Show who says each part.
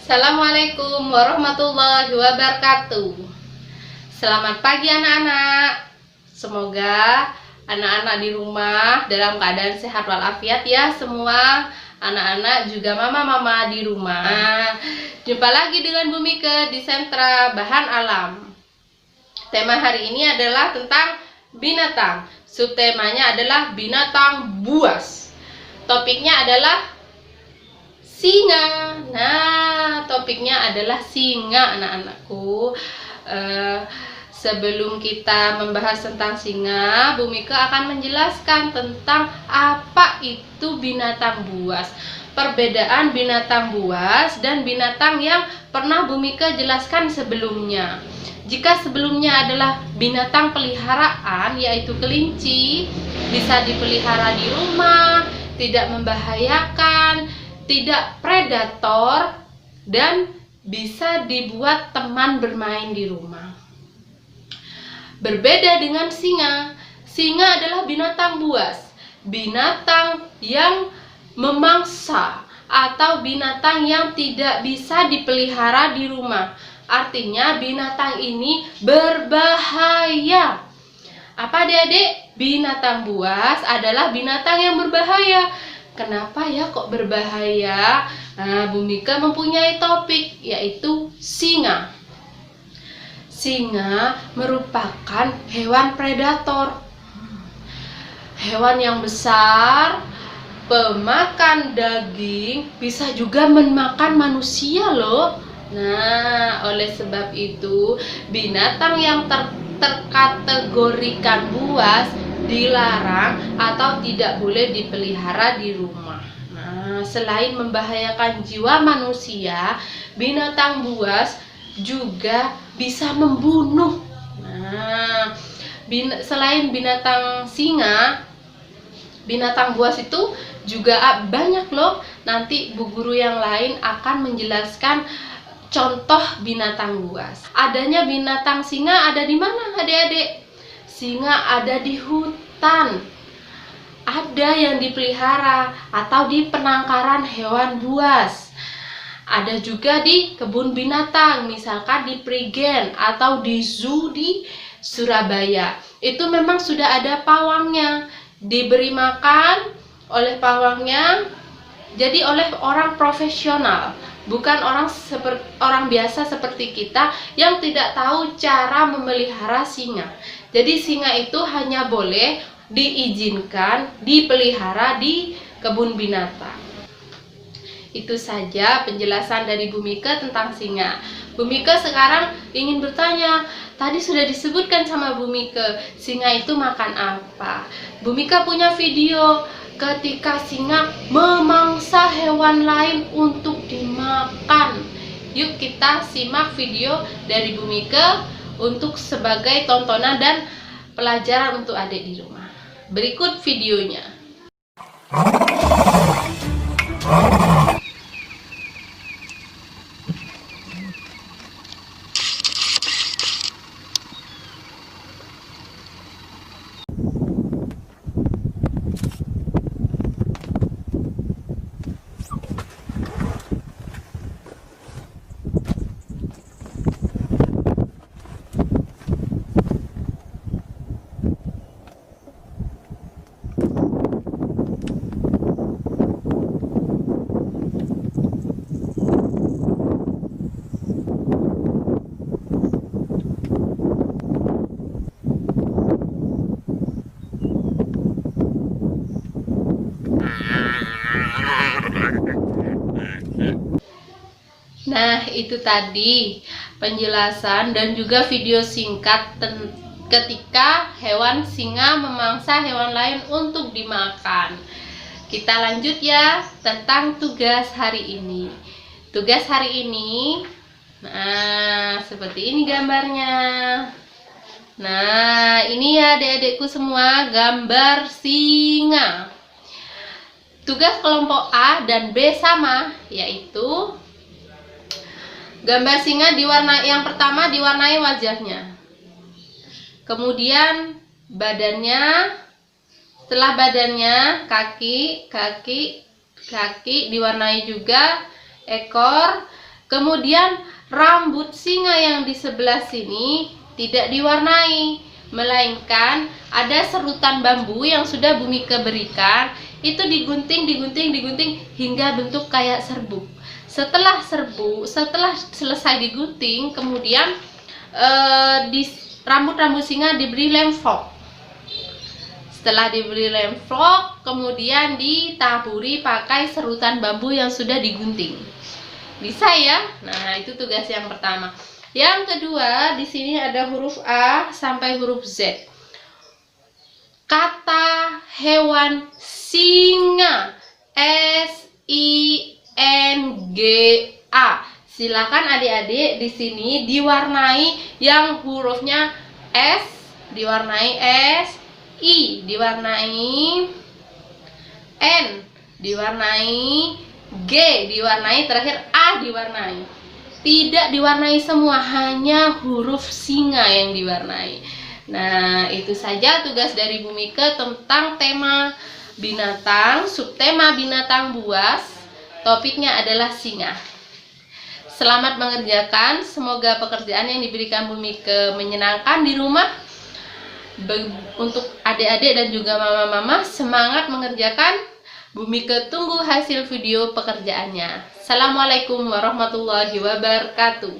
Speaker 1: Assalamualaikum warahmatullahi wabarakatuh. Selamat pagi anak-anak. Semoga anak-anak di rumah dalam keadaan sehat walafiat ya semua. Anak-anak juga mama-mama di rumah. Jumpa lagi dengan Bu Mika di Sentra Bahan Alam. Tema hari ini adalah tentang binatang. Subtemanya adalah binatang buas. Topiknya adalah singa. Nah, topiknya adalah singa anak-anakku. Sebelum kita membahas tentang singa, Bu Mika akan menjelaskan tentang apa itu binatang buas. Perbedaan binatang buas dan binatang yang pernah Bu Mika jelaskan sebelumnya. Jika sebelumnya adalah binatang peliharaan, yaitu kelinci, bisa dipelihara di rumah, tidak membahayakan, tidak predator, dan bisa dibuat teman bermain di rumah. Berbeda dengan singa. Singa adalah binatang buas, binatang yang memangsa atau binatang yang tidak bisa dipelihara di rumah. Artinya binatang ini berbahaya. Apa adik-adik? Binatang buas adalah binatang yang berbahaya. Kenapa ya kok berbahaya? Nah, Bu Mika mempunyai topik, yaitu singa. Singa merupakan hewan predator, hewan yang besar, pemakan daging, bisa juga memakan manusia loh. Nah, oleh sebab itu binatang yang terkategorikan buas dilarang atau tidak boleh dipelihara di rumah. Nah, selain membahayakan jiwa manusia, binatang buas juga bisa membunuh. Nah, selain binatang singa, binatang buas itu juga banyak loh. Nanti bu guru yang lain akan menjelaskan contoh binatang buas. Adanya binatang singa ada di mana adik-adik? Singa ada di hutan, ada yang dipelihara atau di penangkaran hewan buas, ada juga di kebun binatang, misalkan di Prigen atau di zoo di Surabaya. Itu memang sudah ada pawangnya, diberi makan oleh pawangnya, jadi oleh orang profesional, bukan orang biasa seperti kita yang tidak tahu cara memelihara singa. Jadi singa itu hanya boleh diizinkan dipelihara di kebun binatang. Itu saja penjelasan dari Bu Mika tentang singa. Bu Mika sekarang ingin bertanya, tadi sudah disebutkan sama Bu Mika, singa itu makan apa? Bu Mika punya video ketika singa memangsa hewan lain untuk dimakan. Yuk kita simak video dari Bu Mika untuk sebagai tontonan dan pelajaran untuk adik di rumah. Berikut videonya. Nah, itu tadi penjelasan dan juga video singkat ketika hewan singa memangsa hewan lain untuk dimakan. Kita lanjut ya tentang tugas hari ini. Tugas hari ini, nah seperti ini gambarnya. Nah, ini ya adik-adikku semua gambar singa. Tugas kelompok A dan B sama, yaitu gambar singa yang pertama diwarnai wajahnya, kemudian badannya, setelah badannya kaki diwarnai juga, ekor, Kemudian rambut singa yang di sebelah sini tidak diwarnai, melainkan ada serutan bambu yang sudah Bhumika berikan, itu digunting hingga bentuk kayak serbuk. Setelah selesai digunting, kemudian di rambut singa diberi lemfok. Setelah diberi lemfok, kemudian ditaburi pakai serutan bambu yang sudah digunting. Bisa ya? Nah, itu tugas yang pertama. Yang kedua, di sini ada huruf A sampai huruf Z. Kata hewan singa, S-I-N-G-A. Silakan adik-adik di sini diwarnai yang hurufnya S, diwarnai S, I diwarnai N, diwarnai G, diwarnai terakhir A diwarnai. Tidak diwarnai semua, hanya huruf singa yang diwarnai. Nah, itu saja tugas dari Bhumika tentang tema binatang, subtema binatang buas. Topiknya adalah singa. Selamat mengerjakan, semoga pekerjaan yang diberikan Bhumika menyenangkan di rumah. Untuk adik-adik dan juga mama-mama, semangat mengerjakan. Bhumika tunggu hasil video pekerjaannya. Assalamualaikum warahmatullahi wabarakatuh.